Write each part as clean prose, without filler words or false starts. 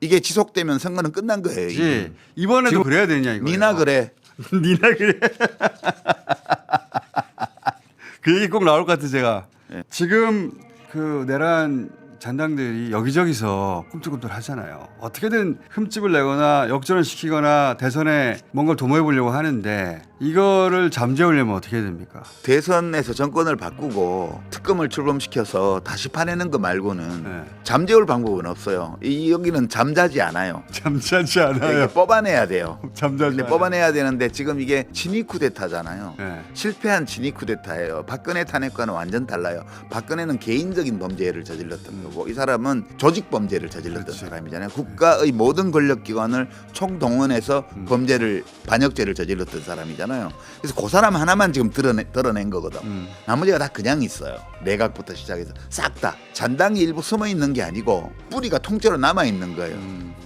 이게 지속되면 선거는 끝난 거예요. 이게. 이번에도 그래야 되냐 이거. 니나 그래. 니나 그래. 그 얘기 꼭 나올 것 같아 제가. 네. 지금 그 내란 잔당들이 여기저기서 꿈틀꿈틀 하잖아요. 어떻게든 흠집을 내거나 역전을 시키거나 대선에 뭔가를 도모해 보려고 하는데 이거를 잠재우려면 어떻게 해야 됩니까? 대선에서 정권을 바꾸고 특검을 출범시켜서 다시 파내는 거 말고는 네. 잠재울 방법은 없어요. 여기는 잠자지 않아요. 잠자지 이게 않아요. 뽑아내야 돼요. 잠자지 근데 않아요. 뽑아내야 되는데 지금 이게 친위 쿠데타잖아요. 네. 실패한 친위 쿠데타예요. 박근혜 탄핵과는 완전 달라요. 박근혜는 개인적인 범죄를 저질렀던 거고 이 사람은 조직 범죄를 저질렀던 그렇지. 사람이잖아요. 국가의 모든 권력기관을 총동원해서 범죄를 반역죄를 저질렀던 사람이잖아요. 그래서 그 사람 하나만 지금 드러낸 거거든. 나머지가 다 그냥 있어요. 내각부터 시작해서 싹 다 잔당이 일부 숨어 있는 게 아니고 뿌리가 통째로 남아 있는 거예요.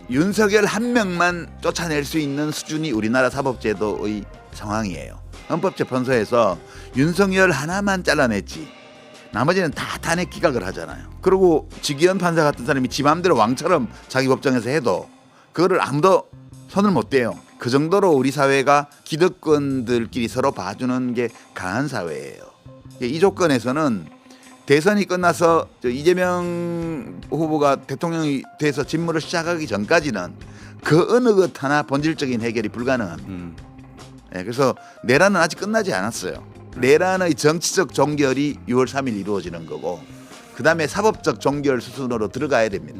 윤석열 한 명만 쫓아낼 수 있는 수준이 우리나라 사법제도의 상황이에요. 헌법재판소에서 윤석열 하나만 잘라냈지 나머지는 다 탄핵 기각을 하잖아요. 그리고 지기현 판사 같은 사람이 지 맘대로 왕처럼 자기 법정에서 해도 그거를 아무도 손을 못 대요. 그 정도로 우리 사회가 기득권들끼리 서로 봐주는 게 강한 사회예요. 이 조건에서는 대선이 끝나서 이재명 후보가 대통령이 돼서 직무를 시작하기 전까지는 그 어느 것 하나 본질적인 해결이 불가능합니다. 그래서 내란은 아직 끝나지 않았어요. 내란의 정치적 종결이 6월 3일 이루어지는 거고 그 다음에 사법적 종결 수순으로 들어가야 됩니다.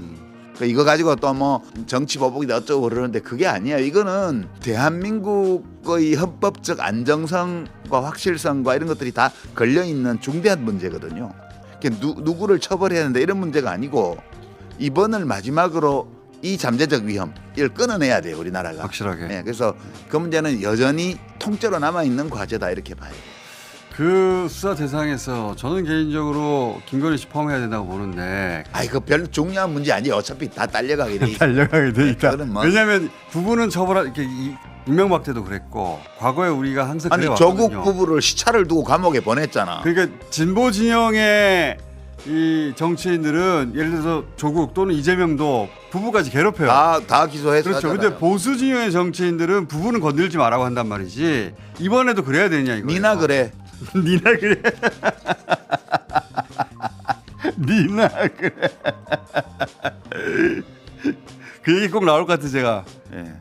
이거 가지고 또 뭐 정치 보복이다 어쩌고 그러는데 그게 아니에요. 이거는 대한민국의 헌법적 안정성과 확실성과 이런 것들이 다 걸려있는 중대한 문제거든요. 누구를 처벌해야 하는데 이런 문제가 아니고 이번을 마지막으로 이 잠재적 위험 이걸 끊어내야 돼요. 우리나라가. 확실하게. 네, 그래서 그 문제는 여전히 통째로 남아있는 과제다 이렇게 봐요. 그 수사 대상에서 저는 개인적으로 김건희 씨 포함해야 된다고 보는데 아이 그 별로 중요한 문제 아니에요. 어차피 다 딸려가게 돼 있어요. 달려가게 돼 있다. 그거는 뭐- 왜냐하면 부부는 처벌할 이렇게 이명박 때도 그랬고 과거에 우리가 항상 아니 그래왔거든요. 조국 부부를 시차를 두고 감옥에 보냈잖아. 그러니까 진보 진영의 이 정치인들은 예를 들어서 조국 또는 이재명도 부부까지 괴롭혀요. 다 기소해서 그렇죠. 근데 하잖아요. 보수 진영의 정치인들은 부부는 건들지 말라고 한단 말이지. 이번에도 그래야 되냐 이거. 니나 그래. 니나 그래. 니나 그래. 그 얘기 꼭 나올 것 같아 제가. 예.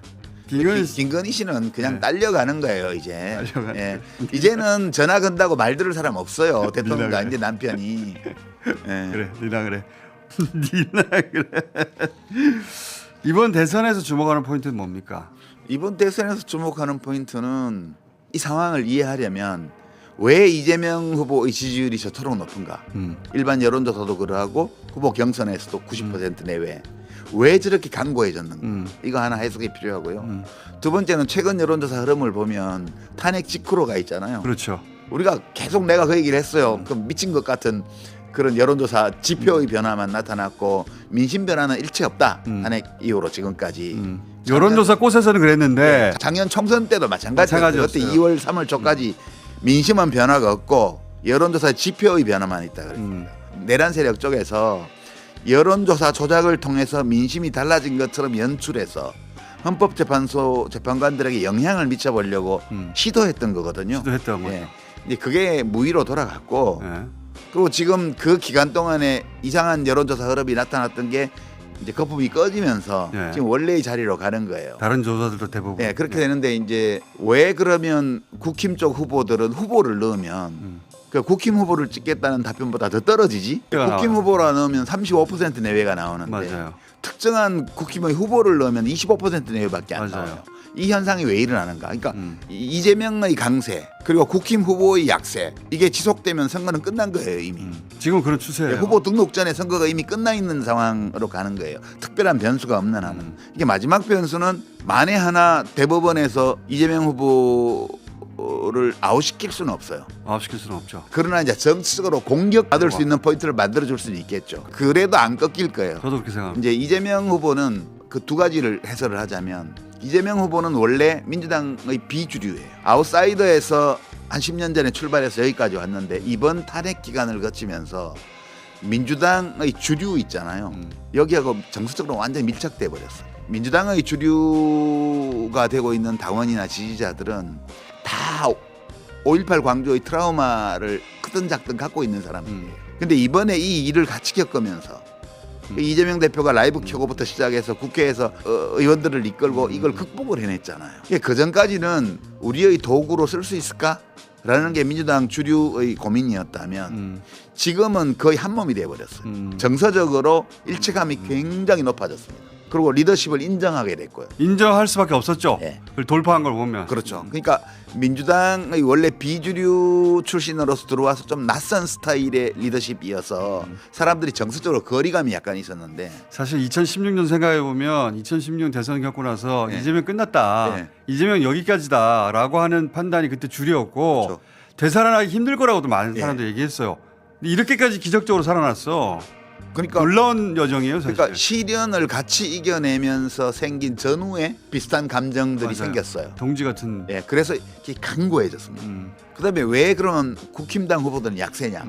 김건희 씨는 그냥 네. 딸려가는 거예요 이제. 딸려가는 예. 이제는 전화 건다고 말 들을 사람 없어요. 대통령과 그래. 이제 남편이. 예. 그래 니나 그래. 니나 그래. 이번 대선에서 주목하는 포인트는 뭡니까? 이번 대선에서 주목하는 포인트는 이 상황을 이해하려면 왜 이재명 후보의 지지율이 저토록 높은가? 일반 여론조사도 그러하고 후보 경선에서도 90% 내외. 왜 저렇게 강고해졌는가? 이거 하나 해석이 필요하고요. 두 번째는 최근 여론조사 흐름을 보면 탄핵 직후로 가 있잖아요. 그렇죠. 우리가 계속 내가 그 얘기를 했어요. 그 미친 것 같은 그런 여론조사 지표의 변화만 나타났고 민심 변화는 일체 없다. 탄핵 이후로 지금까지. 여론조사 꽃에서는 그랬는데 작년 총선 때도 마찬가지였어요. 그때 마찬가지였어요. 2월 3월 초까지 민심은 변화가 없고 여론조사 지표의 변화만 있다 그랬습니다. 내란 세력 쪽에서 여론조사 조작을 통해서 민심이 달라진 것처럼 연출해서 헌법재판소 재판관들에게 영향을 미쳐보려고 시도했던 거거든요. 시도했던 거죠. 이제 그게 무의로 돌아갔고 예. 그리고 지금 그 기간 동안에 이상한 여론조사 흐름이 나타났던 게 이제 거품이 꺼지면서 예. 지금 원래의 자리로 가는 거예요. 다른 조사들도 대부분. 네, 그렇게 되는데 이제 왜 그러면 국힘 쪽 후보들은 후보를 넣으면 그 국힘 후보를 찍겠다는 답변보다 더 떨어지지? 나와요. 국힘 후보라 넣으면 35% 내외가 나오는데 맞아요. 특정한 국힘의 후보를 넣으면 25% 내외밖에 안 맞아요. 나와요. 이 현상이 왜 일어나는가? 그러니까 이재명의 강세 그리고 국힘 후보의 약세 이게 지속되면 선거는 끝난 거예요 이미. 지금 그런 추세예요. 후보 등록 전에 선거가 이미 끝나 있는 상황으로 가는 거예요. 특별한 변수가 없는 한은. 이게 마지막 변수는 만에 하나 대법원에서 이재명 후보를 아웃시킬 수는 없어요. 아웃시킬 수는 없죠. 그러나 이제 정치적으로 공격받을 수 있는 포인트를 만들어줄 수는 있겠죠. 그래도 안 꺾일 거예요. 저도 그렇게 생각합니다. 이제 이재명 후보는 그 두 가지를 해설을 하자면 이재명 후보는 원래 민주당의 비주류예요. 아웃사이더에서 한 10년 전에 출발해서 여기까지 왔는데 이번 탄핵 기간을 거치면서 민주당의 주류 있잖아요. 여기하고 정서적으로 완전히 밀착돼 버렸어요. 민주당의 주류가 되고 있는 당원이나 지지자들은 다 5.18 광주의 트라우마를 크든 작든 갖고 있는 사람들이에요. 근데 이번에 이 일을 같이 겪으면서 이재명 대표가 라이브 켜고부터 시작해서 국회에서 의원들을 이끌고 이걸 극복을 해냈잖아요. 그 전까지는 우리의 도구로 쓸 수 있을까라는 게 민주당 주류의 고민이었다면 지금은 거의 한 몸이 돼버렸어요. 정서적으로 일체감이 굉장히 높아졌습니다. 그리고 리더십을 인정하게 됐고요. 인정할 수밖에 없었죠. 네. 그걸 돌파한 걸 보면. 그렇죠. 그러니까 민주당의 원래 비주류 출신으로서 들어와서 좀 낯선 스타일의 리더십이어서 사람들이 정서적으로 거리감이 약간 있었는데 사실 2016년 생각해 보면 2016년 대선 겪고 나서 네. 이재명 끝났다. 네. 이재명 여기까지다라고 하는 판단이 그때 주류였고 그렇죠. 되살아나기 힘들 거라고도 많은 네. 사람들이 얘기했어요. 근데 이렇게까지 기적적으로 살아났어. 그러니까 놀라운 여정이에요, 사실. 그러니까 시련을 같이 이겨내면서 생긴 전후에 비슷한 감정들이 맞아요. 생겼어요. 동지 같은. 예, 그래서 이렇게 강고해졌습니다. 그다음에 왜 그러면 국힘당 후보들은 약세냐?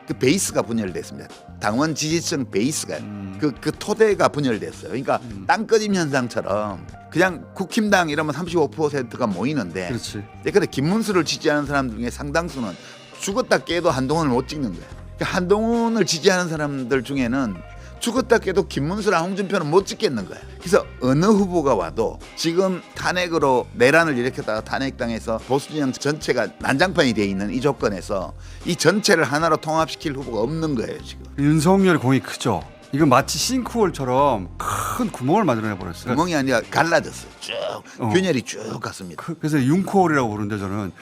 그 베이스가 분열됐습니다. 당원 지지층 베이스가 그 토대가 분열됐어요. 그러니까 땅꺼짐 현상처럼 그냥 국힘당 이러면 35%가 모이는데, 그렇지. 근데 김문수를 지지하는 사람 중에 상당수는 죽었다 깨도 한동훈을 못 찍는 거야. 그러니까 한동훈을 지지하는 사람들 중에는 죽었다 깨도 김문수랑 홍준표는 못 찍겠는 거야. 그래서 어느 후보가 와도 지금 탄핵으로 내란을 일으켰다가 탄핵당해서 보수진영 전체가 난장판이 돼 있는 이 조건에서 이 전체를 하나로 통합시킬 후보가 없는 거예요 지금. 윤석열의 공이 크죠. 이건 마치 싱크홀처럼 큰 구멍을 만들어내 버렸어요. 구멍이 아니라 갈라졌어요. 쭉 균열이 쭉 갔습니다. 그래서 윤코홀이라고 부르는데 저는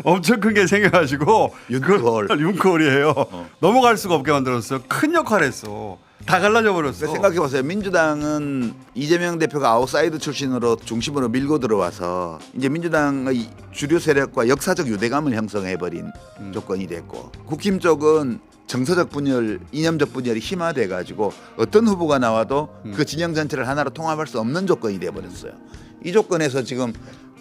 엄청 큰 게 생겨가지고 윤코홀. 그걸 윤코홀이에요. 넘어갈 수가 없게 만들었어요. 큰 역할을 했어. 다 갈라져 버렸어. 생각해 보세요. 민주당은 이재명 대표가 아웃사이드 출신으로 중심으로 밀고 들어와서 이제 민주당의 주류 세력과 역사적 유대감을 형성해 버린 조건이 됐고, 국힘 쪽은 정서적 분열, 이념적 분열이 심화돼 가지고 어떤 후보가 나와도 그 진영 전체를 하나로 통합할 수 없는 조건이 돼 버렸어요. 이 조건에서 지금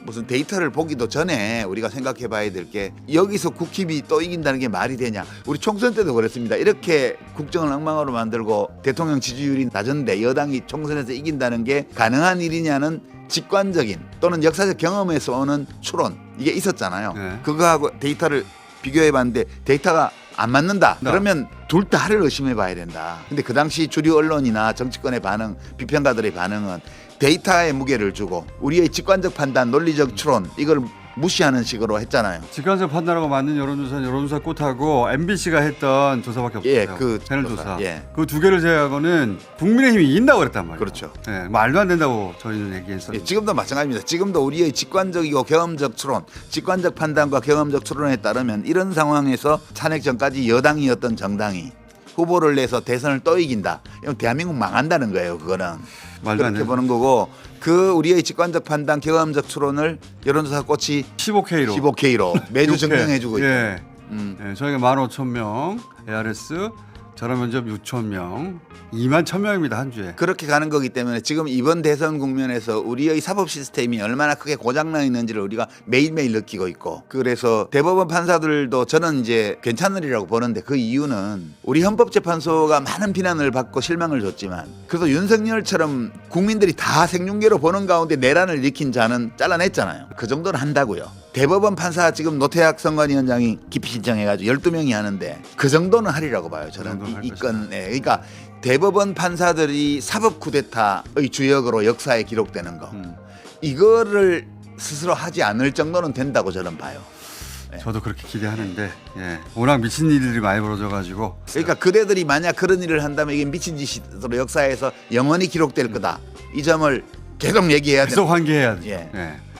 무슨 데이터를 보기도 전에 우리가 생각해 봐야 될 게, 여기서 국힘이 또 이긴다는 게 말이 되냐. 우리 총선 때도 그랬습니다. 이렇게 국정을 엉망으로 만들고 대통령 지지율이 낮은데 여당이 총선에서 이긴다는 게 가능한 일이냐는 직관적인 또는 역사적 경험에서 오는 추론, 이게 있었잖아요. 네. 그거하고 데이터를 비교해 봤는데 데이터가 안 맞는다. 그러면 둘 다를 의심해 봐야 된다. 근데 그 당시 주류 언론이나 정치권의 반응, 비평가들의 반응은 데이터에 무게를 주고 우리의 직관적 판단, 논리적 추론, 이걸 무시하는 식으로 했잖아요. 직관적 판단하고 맞는 여론조사는 여론조사 꽃하고 MBC가 했던 조사밖에 없어요. 예, 그 패널 조사, 조사. 예. 그 두 개를 제외하고는 국민의힘이 이긴다고 그랬단 말이에요. 그렇죠. 예, 말도 안 된다고 저희는 얘기했었는데. 예, 지금도 마찬가지입니다. 지금도 우리의 직관적이고 경험적 추론, 직관적 판단과 경험적 추론에 따르면 이런 상황에서 탄핵 전까지 여당이었던 정당이 후보를 내서 대선을 또 이긴다. 이건 대한민국 망한다는 거예요. 그거는 말도 안 그렇게 돼. 보는 거고, 그 우리의 직관적 판단, 경험적 추론을 여론조사 꽃이 15K로 15K로 매주 증명해주고 있다. 예. 예, 저희가 15,000명, ARS 전화 면접 6,000명, 21,000명입니다 한 주에. 그렇게 가는 거기 때문에 지금 이번 대선 국면에서 우리의 사법 시스템이 얼마나 크게 고장나 있는지를 우리가 매일매일 느끼고 있고, 그래서 대법원 판사들도 저는 이제 괜찮으리라고 보는데, 그 이유는 우리 헌법재판소가 많은 비난을 받고 실망을 줬지만 그래도 윤석열처럼 국민들이 다 생중계로 보는 가운데 내란을 일으킨 자는 잘라냈잖아요. 그 정도는 한다고요. 대법원 판사 지금 노태학 선관위원장이 기피 신청해가지고 12명이 하는데 그 정도는 하리라고 봐요. 저는 이 건에. 그러니까 대법원 판사들이 사법 쿠데타의 주역으로 역사에 기록되는 거, 이거를 스스로 하지 않을 정도는 된다고 저는 봐요. 저도 그렇게 기대하는데, 예. 워낙 미친 일들이 많이 벌어져가지고. 그러니까 그대들이 만약 그런 일을 한다면 이게 미친 짓으로 역사에서 영원히 기록될 거다. 이 점을 계속 얘기해야 계속 된다. 환기해야 돼. 예. 예.